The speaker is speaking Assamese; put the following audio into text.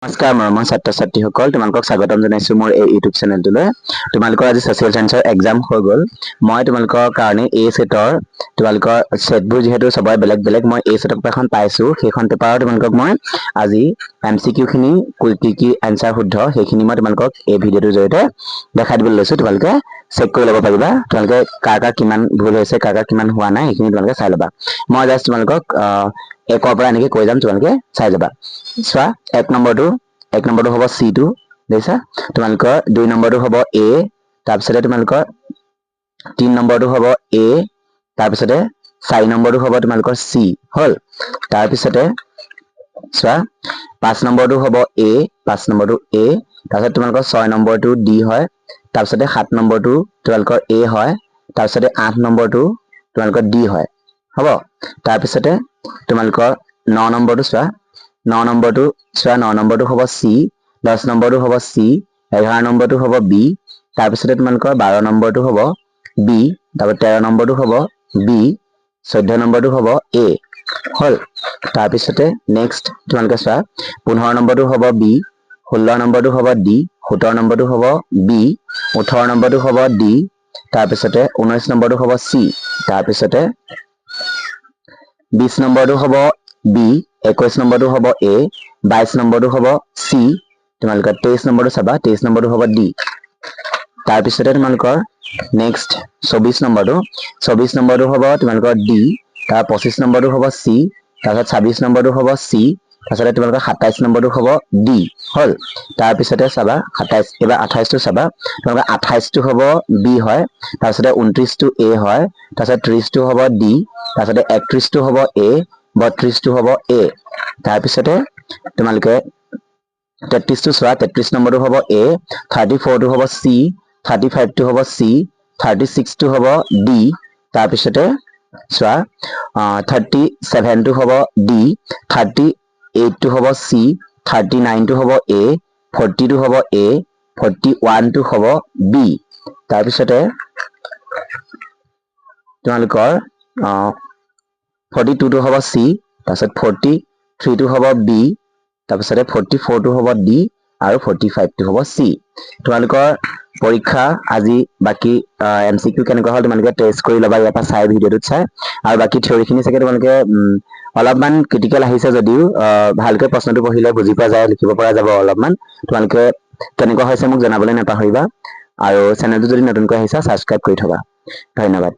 নমস্কাৰ মৰমৰ ছাত্ৰ ছাত্ৰীসকল তোমালোকক স্বাগতম জনাইছো মোৰ এই ইউটিউব চেনেলটোলৈ। তোমালোকৰ আজি ছ'চিয়েল সায়েন্সৰ এক্সাম হৈ গ'ল। মই তোমালোকৰ কাৰণে এই সেটৰ তোমালোকৰ সেটবোৰ যিহেতু সবাই বেলেগ বেলেগ মই এই সেটৰ পেপাৰখন পাইছো সেইখন পেপাৰৰ তোমালোকক মই আজি এমসিকিউ খিনি কি আনসাৰ শুদ্ধ সেইখিনি মই তোমালোকক এই ভিডিঅ'টোৰ জৰিয়তে দেখাই দিবলৈ লৈছো। তোমালোকে চেক কৰি ল'ব পাৰিবা তোমালোকে কাৰ কিমান ভুল হৈছে কাৰ কিমান হোৱা নাই সেইখিনি তোমালোকে চাই ল'বা। মই জাষ্ট তোমালোকক একৰ পৰা এনেকৈ কৈ যাম তোমালোকে চাই যাবা। চোৱা এক নম্বৰটো হ'ব C2 দেখিছা। তোমালোকৰ 2 নম্বৰটো হ'ব A, তাৰপিছতে তোমালোকৰ 3 নম্বৰটো হ'ব A, তাৰপিছতে 4 নম্বৰটো হ'ব তোমালোকৰ C হ'ল। তাৰপিছতে চোৱা 5 নম্বৰটো হ'ব A, 5 নম্বৰটো A, তাৰপিছত তোমালোকৰ 6 নম্বৰটো D হয়, তাৰপিছতে 7 নম্বৰটো তোমালোকৰ A হয়, তাৰপিছতে 8 নম্বৰটো তোমালোকৰ D হয় হ'ব। তাৰপিছতে তোমালোকৰ 9 নম্বৰটো চোৱা 9 নম্বৰটো হ'ব C, 10 নম্বৰটো হ'ব C, 11 নম্বৰটো হ'ব B, তাৰপিছতে তোমালোকৰ 12 নম্বৰটো হ'ব B, তাৰপিছত 13 নম্বৰটো হ'ব B, 14 নম্বৰটো হ'ব A হ'ল। তাৰপিছতে নেক্সট তোমালোকে চোৱা 15 নম্বৰটো হ'ব B, 16 নম্বৰটো হ'ব D, 17 নম্বৰটো হ'ব B, 18 নম্বৰটো হ'ব D, তাৰপিছতে 19 নম্বৰটো হ'ব C, তাৰপিছতে 20 নম্বৰটো হ'ব B, 21 নম্বৰটো হ'ব A, 22 নম্বৰটো হ'ব C, তোমালোকৰ 23 নম্বৰটো চাবা 23 নম্বৰটো হ'ব D। তাৰপিছতে তোমালোকৰ নেক্সট 24 নম্বৰটো হ'ব তোমালোকৰ D, তাৰ 25 নম্বৰটো হ'ব C, তাৰপিছত 26 নম্বৰটো হ'ব C, তাৰপিছতে তোমালোকৰ 27 নম্বৰটো হ'ব D হ'ল। তাৰপিছতে চাবা 27 এবাৰ 28টো চাবা তোমালোকৰ 28টো হ'ব B হয়, তাৰপিছতে 29টো A হয়, তাৰপিছত 30টো হ'ব D, তাৰপিছতে 31টো হ'ব A, 32টো হ'ব A, তাৰপিছতে তোমালোকে 33টো চোৱা 33 নম্বৰটো হ'ব A, 34টো হ'ব C, 35টো হ'ব C, 36টো হ'ব D, তাৰপিছতে চোৱা 37টো হ'ব D, 38টো হ'ব C, 39টো হ'ব A, 40টো হ'ব A, 41টো হ'ব B, তাৰপিছতে তোমালোকৰ 42টো হ'ব C, তাৰপিছত 43টো হ'ব B, তাৰপিছতে 44টো হ'ব D আৰু 45টো হ'ব C। তোমালোকৰ পৰীক্ষা আজি বাকী এমসিকিউ কেনেকুৱা হ'ল তোমালোকে টেষ্ট কৰি ল'বা ইয়াৰ পৰা চাই ভিডিঅ'টোত চাই। আৰু বাকী থিয়ৰিখিনি চাগে তোমালোকে অলপমান ক্ৰিটিকেল আহিছে যদিও ভালকৈ প্ৰশ্নটো পঢ়িলে বুজি পোৱা যায়, লিখিব পৰা যাব অলপমান। তোমালোকে কেনেকুৱা হৈছে মোক জনাবলৈ নাপাহৰিবা আৰু চেনেলটো যদি নতুনকৈ আহিছা ছাবস্ক্ৰাইব কৰি থবা। ধন্যবাদ।